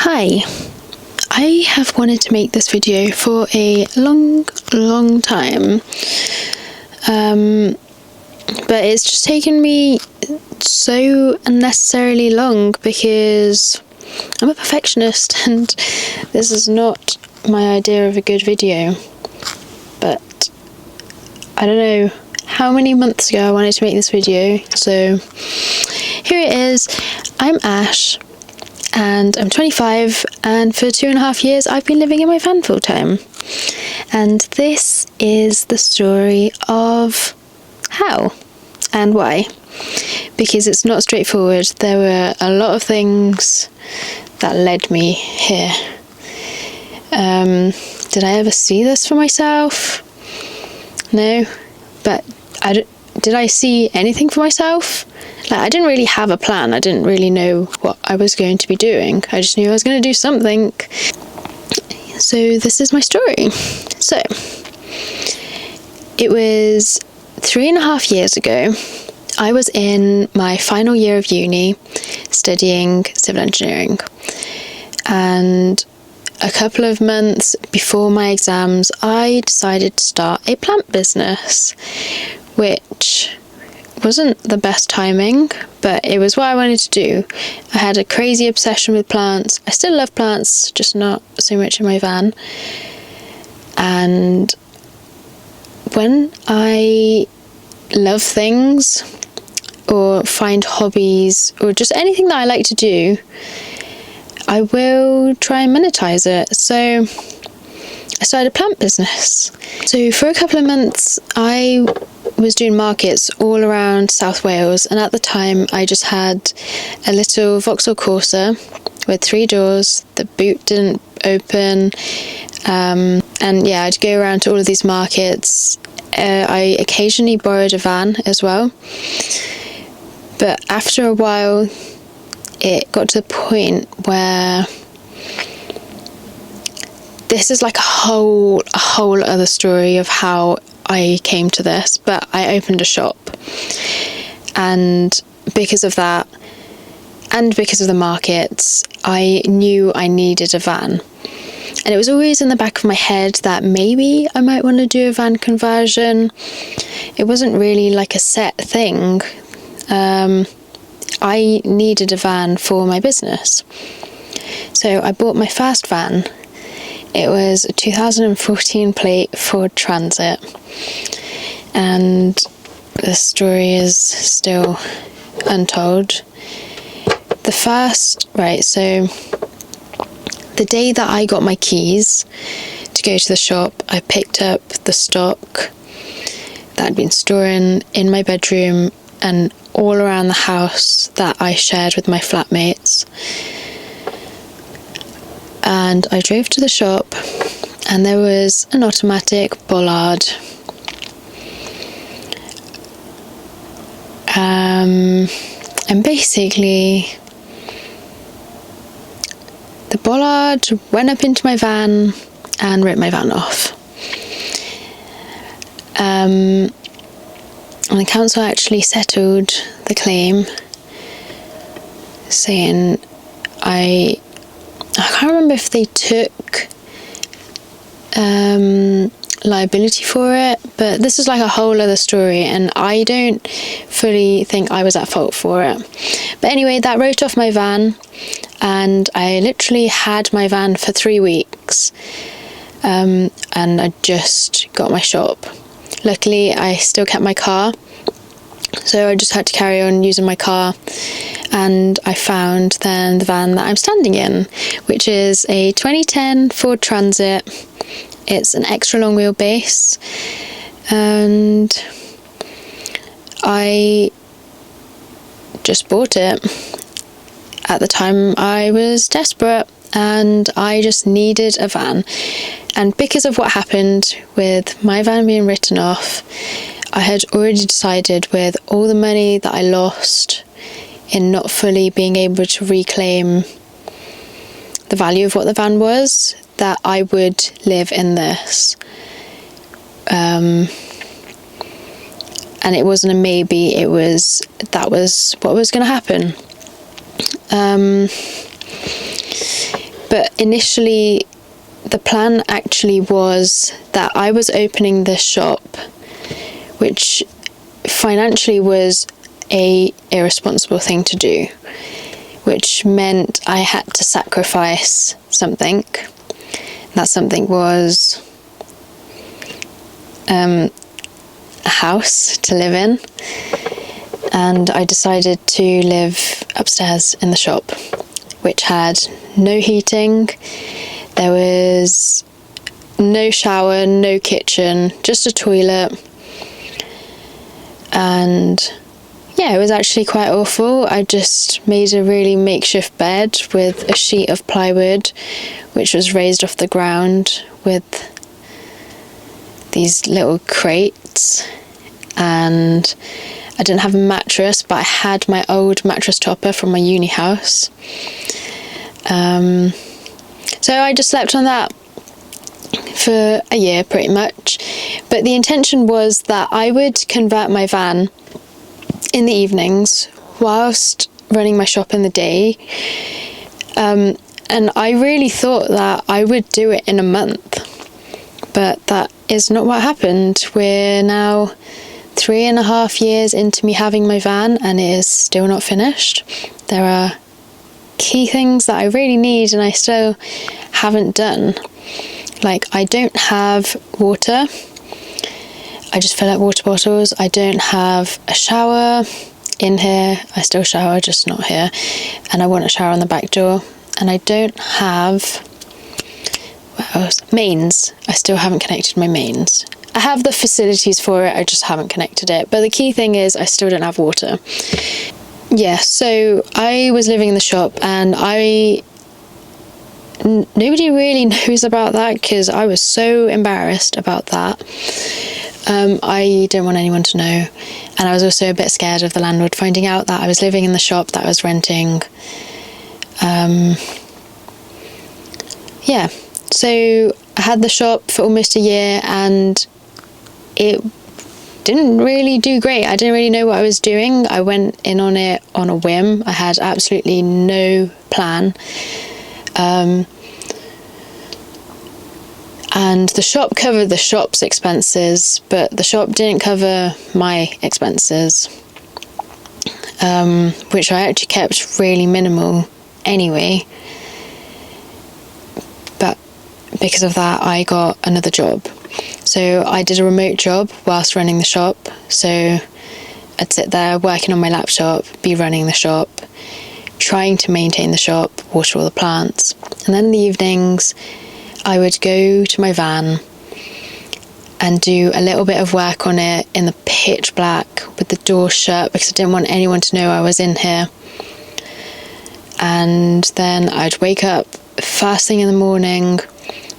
Hi, I have wanted to make this video for a long time, but it's just taken me so unnecessarily long because I'm a perfectionist and this is not my idea of a good video. But I don't know how many months ago I wanted to make this video, so here it is. I'm Ash and I'm 25, and for 2.5 years I've been living in my van full time. And this is the story of how and why, because it's not straightforward. There were a lot of things that led me here. Did I ever see this for myself? No, but did I see anything for myself? I didn't really have a plan. I didn't really know what I was going to be doing. I just knew I was going to do something. So this is my story. So it was 3.5 years ago. I was in my final year of uni studying civil engineering, and a couple of months before my exams I decided to start a plant business, which wasn't the best timing, but it was what I wanted to do. I had a crazy obsession with plants. I still love plants, just not so much in my van. And when I love things or find hobbies or just anything that I like to do, I will try and monetize it. So I started a plant business. So for a couple of months I was doing markets all around South Wales, and at the time I just had a little Vauxhall Corsa with 3 doors. The boot didn't open, and yeah, I'd go around to all of these markets. I occasionally borrowed a van as well, but after a while it got to the point where this is like a whole other story of how I came to this, but I opened a shop, and because of that and because of the markets, I knew I needed a van. And it was always in the back of my head that maybe I might want to do a van conversion. It wasn't really like a set thing. I needed a van for my business. So I bought my first van. It was a 2014 plate Ford Transit, and the story is still untold. So the day that I got my keys to go to the shop, I picked up the stock that I'd been storing in my bedroom and all around the house that I shared with my flatmates. And I drove to the shop, and there was an automatic bollard. And basically the bollard went up into my van and ripped my van off. And the council actually settled the claim, saying I can't remember if they took liability for it, but this is like a whole other story, and I don't fully think I was at fault for it. But anyway, that wrote off my van, and I literally had my van for 3 weeks, and I just got my shop. Luckily I still kept my car, so I just had to carry on using my car, and I found then the van that I'm standing in, which is a 2010 Ford Transit. It's an extra long wheelbase, and I just bought it. At the time I was desperate and I just needed a van, and because of what happened with my van being written off, I had already decided, with all the money that I lost in not fully being able to reclaim the value of what the van was, that I would live in this. And it wasn't a maybe, that was what was going to happen. But initially, the plan actually was that I was opening this shop, which financially was a irresponsible thing to do, which meant I had to sacrifice something. That something was a house to live in, and I decided to live upstairs in the shop, which had no heating. There was no shower, no kitchen, just a toilet. And yeah, it was actually quite awful. I just made a really makeshift bed with a sheet of plywood, which was raised off the ground with these little crates. And I didn't have a mattress, but I had my old mattress topper from my uni house. So I just slept on that for a year pretty much. But the intention was that I would convert my van in the evenings whilst running my shop in the day. And I really thought that I would do it in a month, but that is not what happened. We're now 3.5 years into me having my van, and it is still not finished. There are key things that I really need and I still haven't done. Like, I don't have water. I just fill up water bottles. I don't have a shower in here. I still shower, just not here. And I want a shower on the back door. And I don't have, what else? Mains. I still haven't connected my mains. I have the facilities for it, I just haven't connected it. But the key thing is I still don't have water. Yeah, so I was living in the shop, and nobody really knows about that because I was so embarrassed about that. I didn't want anyone to know, and I was also a bit scared of the landlord finding out that I was living in the shop that I was renting. Yeah, so I had the shop for almost a year, and it didn't really do great. I didn't really know what I was doing. I went in on it on a whim. I had absolutely no plan. And the shop covered the shop's expenses, but the shop didn't cover my expenses, which I actually kept really minimal anyway. But because of that, I got another job. So I did a remote job whilst running the shop. So I'd sit there working on my laptop, be running the shop, trying to maintain the shop, water all the plants. And then in the evenings, I would go to my van and do a little bit of work on it in the pitch black with the door shut, because I didn't want anyone to know I was in here. And then I'd wake up first thing in the morning,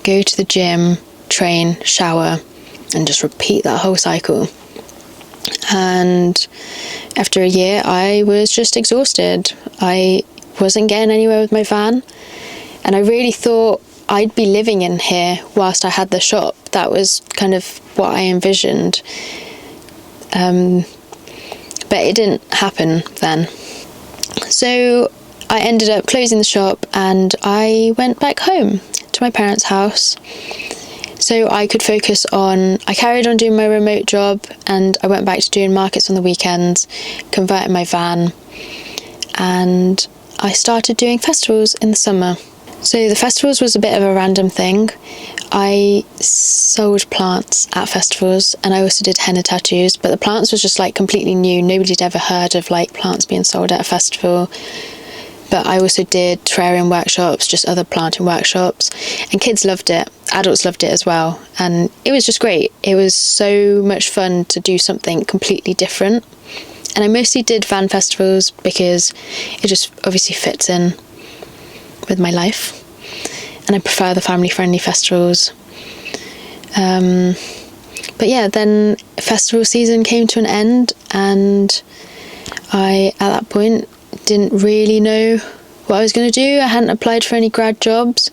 go to the gym, train, shower, and just repeat that whole cycle. And after a year, I was just exhausted. I wasn't getting anywhere with my van, and I really thought I'd be living in here whilst I had the shop. That was kind of what I envisioned. But it didn't happen then. So I ended up closing the shop, and I went back home to my parents' house so I could focus on, I carried on doing my remote job, and I went back to doing markets on the weekends, converting my van, and I started doing festivals in the summer. So the festivals was a bit of a random thing. I sold plants at festivals, and I also did henna tattoos, but the plants was just like completely new. Nobody'd ever heard of like plants being sold at a festival. But I also did terrarium workshops, just other planting workshops, and kids loved it. Adults loved it as well, and it was just great. It was so much fun to do something completely different. And I mostly did van festivals because it just obviously fits in with my life, and I prefer the family-friendly festivals. But yeah, then festival season came to an end, and I, at that point, didn't really know what I was going to do. I hadn't applied for any grad jobs,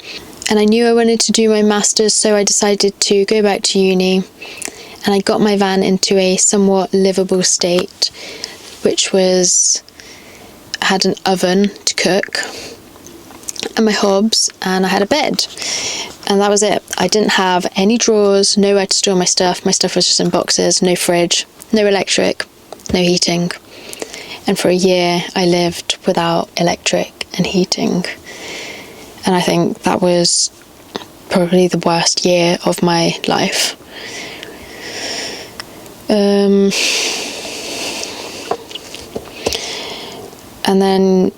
and I knew I wanted to do my masters, so I decided to go back to uni, and I got my van into a somewhat livable state, which was, I had an oven to cook, and my hobs, and I had a bed, and that was it. I didn't have any drawers, nowhere to store my stuff. My stuff was just in boxes, no fridge, no electric, no heating. And for a year I lived without electric and heating, and I think that was probably the worst year of my life. And then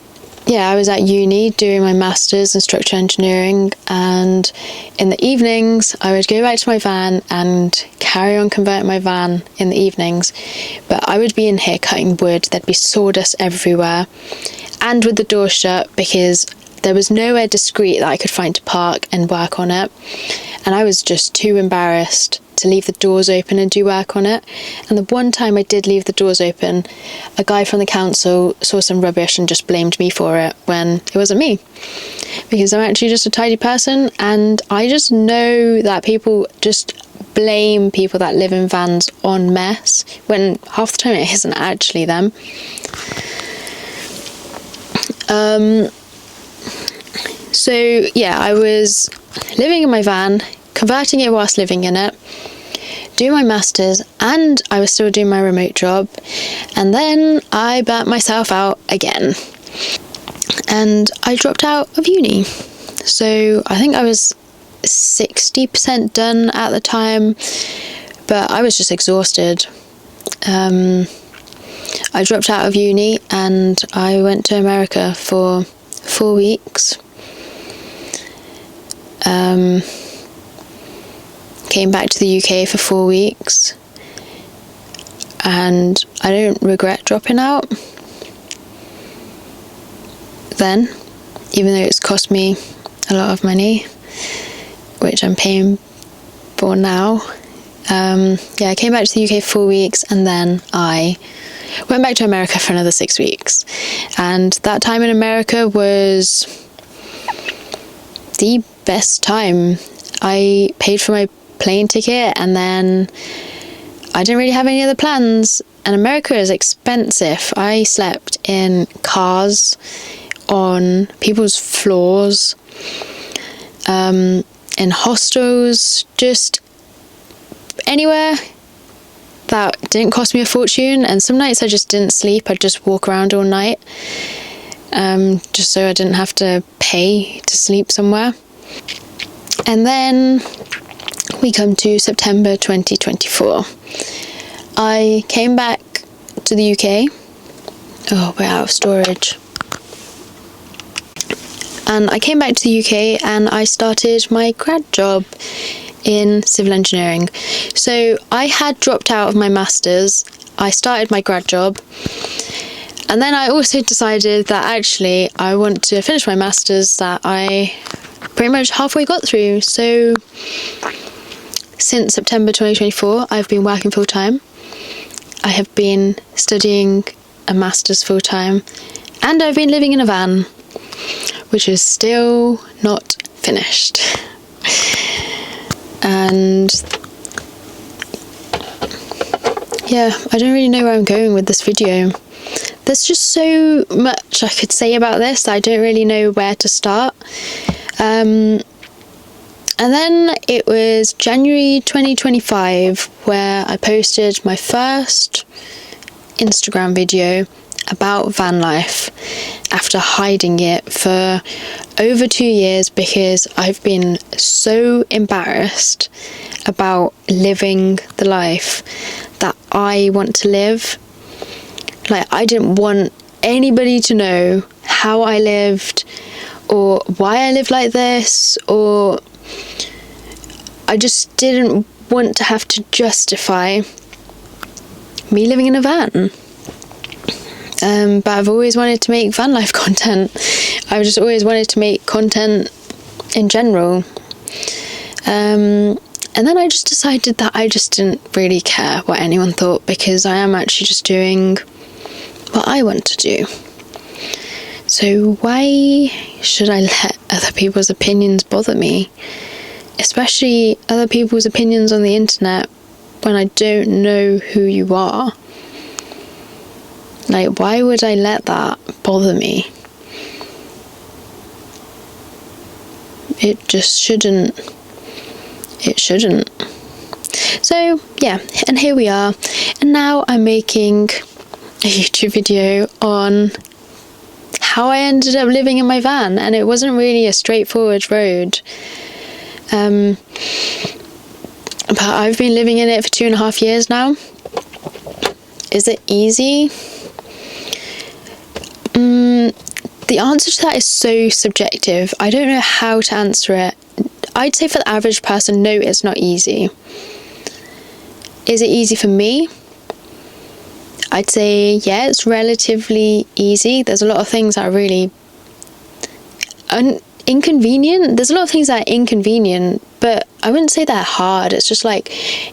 I was at uni doing my masters in structural engineering, and in the evenings I would go back to my van and carry on converting my van in the evenings. But I would be in here cutting wood, there'd be sawdust everywhere, and with the door shut, because there was nowhere discreet that I could find to park and work on it, and I was just too embarrassed to leave the doors open and do work on it. And the one time I did leave the doors open, a guy from the council saw some rubbish and just blamed me for it, when it wasn't me, because I'm actually just a tidy person. And I just know that people just blame people that live in vans on mess, when half the time it isn't actually them. So I was living in my van, converting it whilst living in it, doing my masters, and I was still doing my remote job. And then I burnt myself out again, and I dropped out of uni. So I think I was 60% done at the time, but I was just exhausted. I dropped out of uni and I went to America for 4 weeks. Came back to the UK for 4 weeks, and I don't regret dropping out then, even though it's cost me a lot of money, which I'm paying for now. I came back to the UK for 4 weeks, and then I went back to America for another 6 weeks, and that time in America was the best time. I paid for my plane ticket, and then I didn't really have any other plans, and America is expensive. I slept in cars, on people's floors, in hostels, just anywhere that didn't cost me a fortune. And some nights I just didn't sleep, I'd just walk around all night, just so I didn't have to pay to sleep somewhere. And then we come to September 2024. I came back to the UK. Oh, we're out of storage. And I came back to the UK and I started my grad job in civil engineering. So I had dropped out of my masters, I started my grad job, and then I also decided that actually I want to finish my masters that I pretty much halfway got through. So since September 2024, I've been working full time. I have been studying a master's full time, and I've been living in a van, which is still not finished. And I don't really know where I'm going with this video. There's just so much I could say about this that I don't really know where to start. And then it was January 2025 where I posted my first Instagram video about van life, after hiding it for over 2 years because I've been so embarrassed about living the life that I want to live. Like, I didn't want anybody to know how I lived or why I lived like this, or I just didn't want to have to justify me living in a van. But I've always wanted to make van life content. I've just always wanted to make content in general. And then I just decided that I just didn't really care what anyone thought, because I am actually just doing what I want to do. So why should I let other people's opinions bother me? Especially other people's opinions on the internet, when I don't know who you are. Like, why would I let that bother me? It just shouldn't. It shouldn't. So yeah, and here we are, and now I'm making a YouTube video on how I ended up living in my van, and it wasn't really a straightforward road. But I've been living in it for 2.5 years now. Is it easy? The answer to that is so subjective. I don't know how to answer it. I'd say for the average person, no, it's not easy. Is it easy for me? I'd say, yeah, it's relatively easy. There's a lot of things that are really inconvenient. There's a lot of things that are inconvenient, but I wouldn't say they're hard. It's just like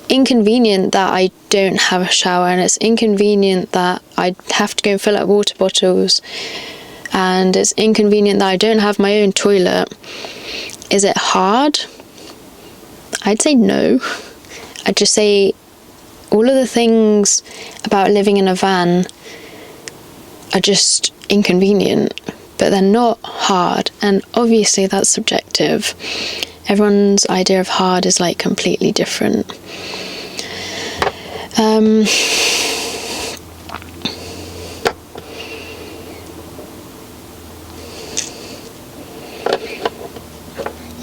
inconvenient that I don't have a shower, and it's inconvenient that I have to go and fill up water bottles, and it's inconvenient that I don't have my own toilet. Is it hard? I'd say no. I'd just say all of the things about living in a van are just inconvenient, but they're not hard, and obviously that's subjective. Everyone's idea of hard is like completely different.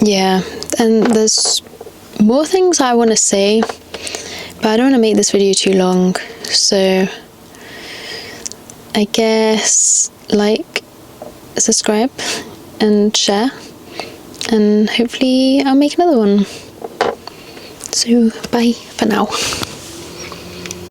Yeah, and there's more things I want to say, but I don't want to make this video too long, so I guess like, subscribe and share, and hopefully I'll make another one. So bye for now.